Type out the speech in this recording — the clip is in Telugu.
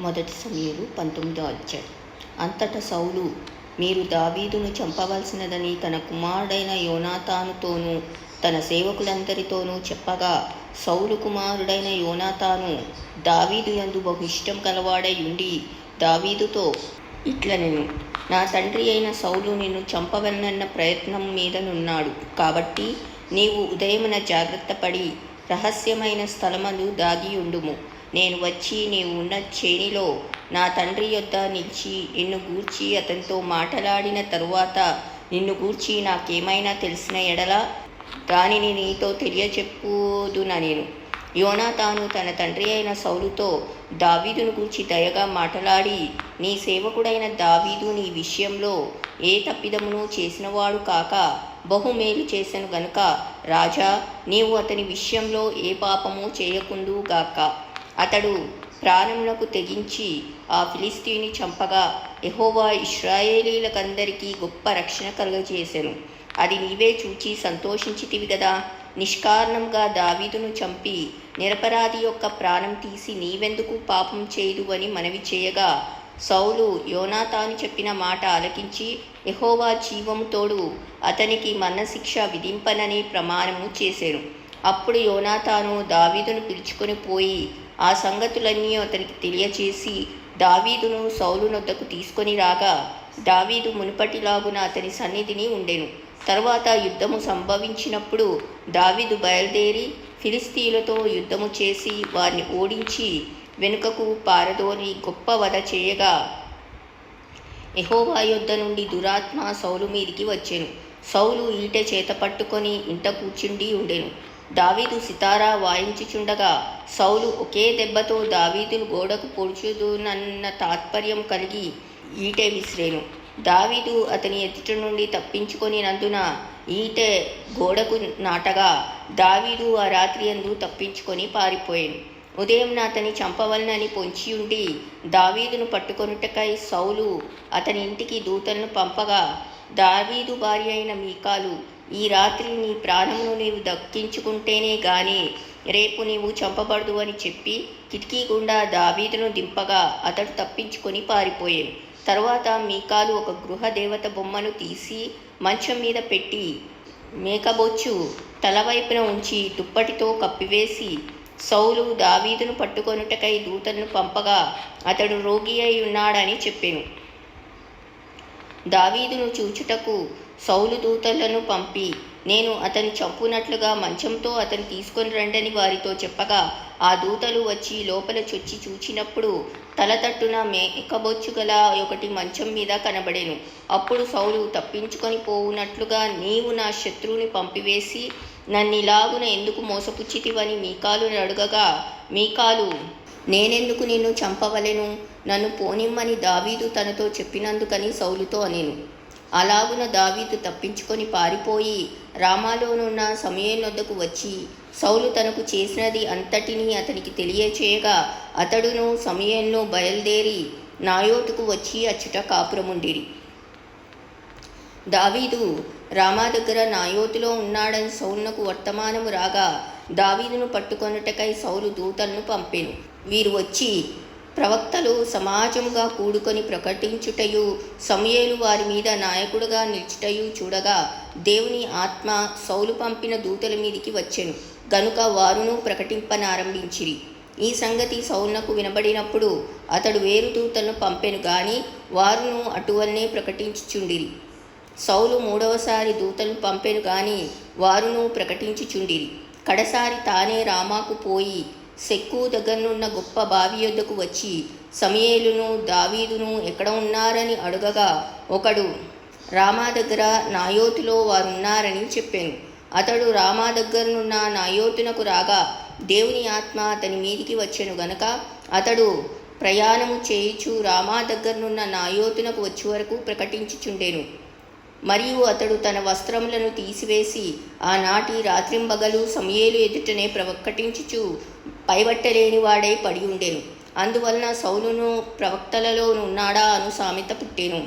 మొదటి సమూయేలు 19వ అధ్యాయం. అంతటా సౌలు, మీరు దావీదును చంపవలసినదని తన కుమారుడైన యోనాతానుతోనూ తన సేవకులందరితోనూ చెప్పగా, సౌలు కుమారుడైన యోనాతాను దావీదు యందు బహు ఇష్టం గలవాడై ఉండి దావీదుతో ఇట్లనెను, నా తండ్రి అయిన సౌలు నిన్ను చంపవలనన్న ప్రయత్నం మీదనున్నాడు. కాబట్టి నీవు ఉదయమున జాగ్రత్తపడి రహస్యమైన స్థలమందు దాగియుండుము. నేను వచ్చి నీవు ఉన్న చేనిలో నా తండ్రి యొద్ద నిలిచి నిన్ను గూర్చి అతనితో మాటలాడిన తరువాత నిన్ను గూర్చి నాకేమైనా తెలిసిన ఎడల దానిని నీతో తెలియచెప్పుదునెను. యోనాతాను తన తండ్రి అయిన సౌలుతో దావీదును గూర్చి దయగా మాటలాడి, నీ సేవకుడైన దావీదు నీ విషయంలో ఏ తప్పిదమును చేసినవాడు కాక బహుమేలు చేసెను గనుక రాజా, నీవు అతని విషయంలో ఏ పాపము చేయకుందుగాక. అతడు ప్రాణమునకు తెగించి ఆ ఫిలిష్తీయుని చంపగా యెహోవా ఇశ్రాయేలీయులకందరికీ గొప్ప రక్షణ కలుగజేసెను. అది నీవే చూచి సంతోషించితివి గదా. నిష్కారణంగా దావీదును చంపి నిరపరాధి యొక్క ప్రాణం తీసి నీవెందుకు పాపం చేయుదు అని మనవి చేయగా, సౌలు యోనాతాను చెప్పిన మాట ఆలకించి యెహోవా జీవము తోడు అతనికి మరణశిక్ష విధింపనని ప్రమాణము చేసెను. అప్పుడు యోనాతాను దావీదును పిలుచుకొని పోయి ఆ సంగతులన్నీ అతనికి తెలియచేసి దావీదును సౌలు నొద్దకు తీసుకొని రాగా, దావీదు మునుపటిలాగున అతని సన్నిధిని ఉండెను. తరువాత యుద్ధము సంభవించినప్పుడు దావీదు బయలుదేరి ఫిలిష్తీయులతో యుద్ధము చేసి వారిని ఓడించి వెనుకకు పారదోలి గొప్ప వధ చేయగా, యెహోవా యొద్ద నుండి దురాత్మ సౌలు మీదికి వచ్చెను. సౌలు ఈటె చేత పట్టుకొని ఇంట కూర్చుండి ఉండెను. దావీదు సితారా వాయించుచుండగా సౌలు ఒకే దెబ్బతో దావీదును గోడకు పొడుచుదునన్న తాత్పర్యం కలిగి ఈటె విసిరెను. దావీదు అతని ఎదుట నుండి తప్పించుకొనినందున ఈటె గోడకు నాటగా దావీదు ఆ రాత్రి యందు తప్పించుకొని పారిపోయాను. ఉదయం అతని చంపవలనని పొంచియుండి దావీదును పట్టుకొనుటకై సౌలు అతని ఇంటికి దూతలను పంపగా, దావీదు భార్య అయిన మీకాలు, ఈ రాత్రి నీ ప్రాణమును నీవు దక్కించుకుంటేనే గాని రేపు నీవు చంపబడదు అని చెప్పి కిటికీ గుండా దావీదును దింపగా అతడు తప్పించుకొని పారిపోయాను. తరువాత మీకాలు ఒక గృహ దేవత బొమ్మను తీసి మంచం మీద పెట్టి మేకబొచ్చు తలవైపున ఉంచి దుప్పటితో కప్పివేసి, సౌలు దావీదును పట్టుకొనుటకై దూతలను పంపగా అతడు రోగి అయి ఉన్నాడని చెప్పెను. దావీదును చూచుటకు సౌలు దూతలను పంపి, నేను అతని చంపునట్లుగా మంచంతో అతను తీసుకొని రండని వారితో చెప్పగా, ఆ దూతలు వచ్చి లోపల చొచ్చి చూచినప్పుడు తల తట్టున మేకబొచ్చు గల ఒకటి మంచం మీద కనబడెను. అప్పుడు సౌలు తప్పించుకొని పోవునట్లుగా, నీవు నా శత్రువుని పంపివేసి నన్నిలాగున ఎందుకు మోసపుచ్చితివని మీకాలుని అడుగగా, మీకాలు, నేనెందుకు నిన్ను చంపవలెను, నన్ను పోనిమ్మని దావీదు తనతో చెప్పినందుకని సౌలుతో అనెను. అలాగున దావీదు తప్పించుకొని పారిపోయి రామాలోనున్న సమూయేలు వద్దకు వచ్చి సౌలు తనకు చేసినది అంతటినీ అతనికి తెలియచేయగా, అతడును సమూయేలును బయలుదేరి నాయోతుకు వచ్చి అచ్చుట కాపురముండిరి. దావీదు రామా దగ్గర నాయోతులో ఉన్నాడని సౌలునకు వర్తమానము రాగా, దావీదును పట్టుకొనుటకై సౌలు దూతలను పంపెను. వీరు వచ్చి ప్రవక్తలు సమాజముగా కూడుకొని ప్రకటించుటయు సమూయేలు వారి మీద నాయకుడుగా నిల్చుటయు చూడగా, దేవుని ఆత్మ సౌలు పంపిన దూతల మీదికి వచ్చెను గనుక వారును ప్రకటింపనారంభించిరి. ఈ సంగతి సౌలునకు వినబడినప్పుడు అతడు వేరు దూతలను పంపెను గాని వారును అటువలనే ప్రకటించుచుండిరి. సౌలు మూడవసారి దూతలను పంపెను గాని వారును ప్రకటించుచుండిరి. కడసారి తానే రామాకు పోయి సెక్కు దగ్గరనున్న గొప్ప బావి యొద్దకు వచ్చి సమూయేలును దావీదును ఎక్కడ ఉన్నారని అడుగగా, ఒకడు రామా దగ్గర నాయోతులో వారున్నారని చెప్పాను. అతడు రామా దగ్గరనున్న నాయోతునకు రాగా దేవుని ఆత్మ అతని మీదికి వచ్చెను గనక అతడు ప్రయాణము చేయుచు రామా దగ్గరనున్న నాయోతునకు వచ్చే వరకు ప్రకటించుచుండెను. మరియు అతడు తన వస్త్రములను తీసివేసి ఆనాటి రాత్రింబగలు సమూయేలు ఎదుటనే ప్రకటించుచు పైబట్టలేని వాడై పడి ఉండెను. అందువలన సౌలును ప్రవక్తలలో ఉన్నాడా అను సామెత పుట్టెను.